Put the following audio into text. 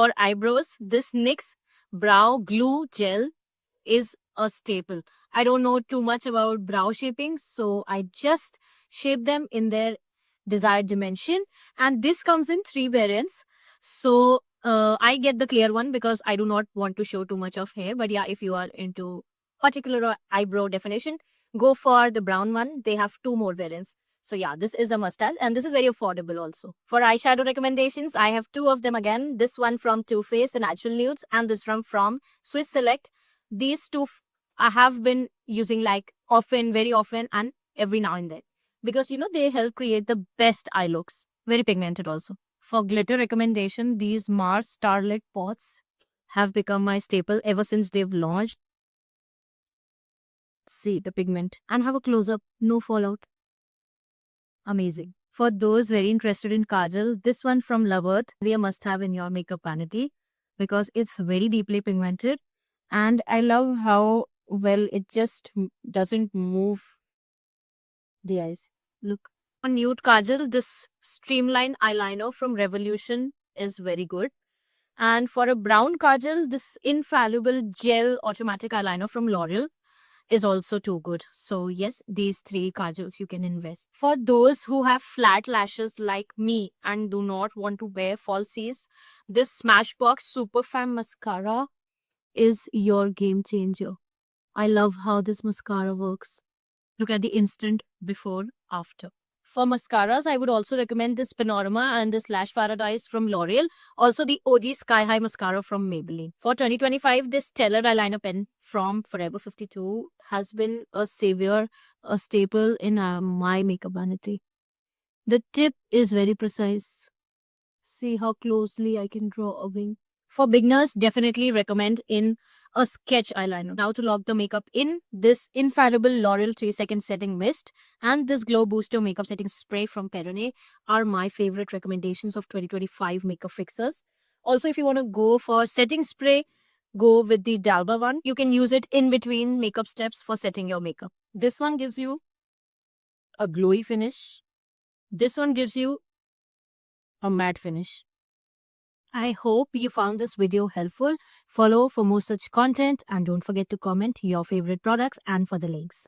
For eyebrows, this NYX Brow Glue Gel is a staple. I don't know too much about brow shaping, so I just shape them in their desired dimension. And this comes in 3 variants. So I get the clear one because I do not want to show too much of hair. But yeah, if you are into particular eyebrow definition, go for the brown one. They have 2 more variants. So yeah, this is a must-have, and this is very affordable also. For eyeshadow recommendations, I have 2 of them again. This one from Too Faced, the Natural Nudes, and this one from Swiss Select. These two I have been using like often, very often, and every now and then because they help create the best eye looks. Very pigmented also. For glitter recommendation, these Mars Starlit pots have become my staple ever since they've launched. See the pigment and have a close up, no fallout. Amazing. For those very interested in kajal, this one from Love Earth, we must have in your makeup vanity because it's very deeply pigmented, and I love how well it just doesn't move the eyes. Look. On nude kajal, this streamline eyeliner from Revolution is very good. And for a brown kajal, this infallible gel automatic eyeliner from L'Oreal is also too good. So yes, these 3 kajals you can invest. For those who have flat lashes like me and do not want to wear falsies, this Smashbox Superfam mascara is your game changer. I love how this mascara works. Look at the instant before after. For mascaras, I would also recommend this Panorama and this Lash Paradise from L'Oreal. Also the OG Sky High Mascara from Maybelline. For 2025, this Stellar Eyeliner Pen from Forever 52 has been a savior, a staple in my makeup vanity. The tip is very precise. See how closely I can draw a wing. For beginners, definitely recommend in a sketch eyeliner. Now to lock the makeup in, this infallible L'Oreal 3-second setting mist and this Glow Booster makeup setting spray from Perrone are my favorite recommendations of 2025 makeup fixers. Also, if you want to go for setting spray, go with the Dalba one. You can use it in between makeup steps for setting your makeup. This one gives you a glowy finish. This one gives you a matte finish. I hope you found this video helpful. Follow for more such content and don't forget to comment your favorite products and for the links.